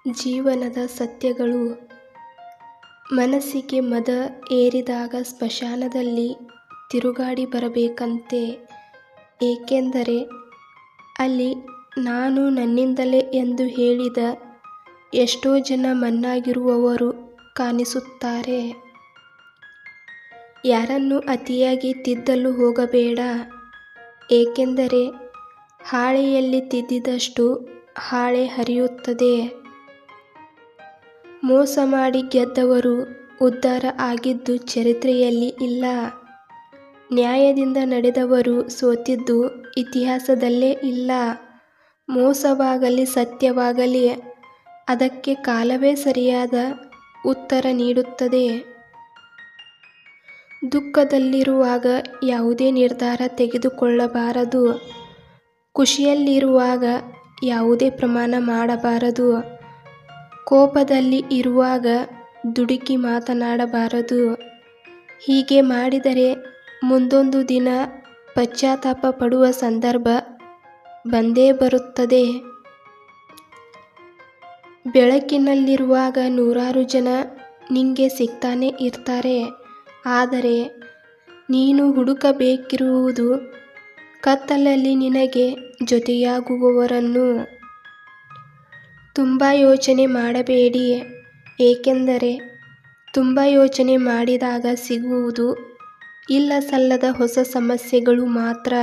ಜೀವನದ ಸತ್ಯಗಳು. ಮನಸ್ಸಿಗೆ ಮದ ಏರಿದಾಗ ಸ್ಮಶಾನದಲ್ಲಿ ತಿರುಗಾಡಿ ಬರಬೇಕಂತೆ. ಏಕೆಂದರೆ ಅಲ್ಲಿ ನಾನು ನನ್ನಿಂದಲೇ ಎಂದು ಹೇಳಿದ ಎಷ್ಟೋ ಜನ ಮಣ್ಣಾಗಿರುವವರು ಕಾಣಿಸುತ್ತಾರೆ. ಯಾರನ್ನು ಅತಿಯಾಗಿ ತಿದ್ದಲು ಹೋಗಬೇಡ, ಏಕೆಂದರೆ ಹಾಳೆಯಲ್ಲಿ ತಿದ್ದಿದಷ್ಟು ಹಾಳೆ ಹರಿಯುತ್ತದೆ. ಮೋಸ ಮಾಡಿ ಗೆದ್ದವರು ಉದ್ಧಾರ ಆಗಿದ್ದು ಚರಿತ್ರೆಯಲ್ಲಿ ಇಲ್ಲ. ನ್ಯಾಯದಿಂದ ನಡೆದವರು ಸೋತಿದ್ದು ಇತಿಹಾಸದಲ್ಲೇ ಇಲ್ಲ. ಮೋಸವಾಗಲಿ ಸತ್ಯವಾಗಲಿ ಅದಕ್ಕೆ ಕಾಲವೇ ಸರಿಯಾದ ಉತ್ತರ ನೀಡುತ್ತದೆ. ದುಃಖದಲ್ಲಿರುವಾಗ ಯಾವುದೇ ನಿರ್ಧಾರ ತೆಗೆದುಕೊಳ್ಳಬಾರದು. ಖುಷಿಯಲ್ಲಿರುವಾಗ ಯಾವುದೇ ಪ್ರಮಾಣ ಮಾಡಬಾರದು. ಕೋಪದಲ್ಲಿ ಇರುವಾಗ ದುಡುಕಿ ಮಾತನಾಡಬಾರದು. ಹೀಗೆ ಮಾಡಿದರೆ ಮುಂದೊಂದು ದಿನ ಪಶ್ಚಾತ್ತಾಪ ಪಡುವ ಸಂದರ್ಭ ಬಂದೇ ಬರುತ್ತದೆ. ಬೆಳಕಿನಲ್ಲಿರುವಾಗ ನೂರಾರು ಜನ ನಿಂಗೆ ಸಿಗ್ತಾನೆ ಇರ್ತಾರೆ. ಆದರೆ ನೀನು ಹುಡುಕಬೇಕಿರುವುದು ಕತ್ತಲಲ್ಲಿ ನಿನಗೆ ಜೊತೆಯಾಗುವವರನ್ನು. ತುಂಬ ಯೋಚನೆ ಮಾಡಬೇಡಿ, ಏಕೆಂದರೆ ತುಂಬ ಯೋಚನೆ ಮಾಡಿದಾಗ ಸಿಗುವುದು ಇಲ್ಲ ಸಲ್ಲದ ಹೊಸ ಸಮಸ್ಯೆಗಳು ಮಾತ್ರ.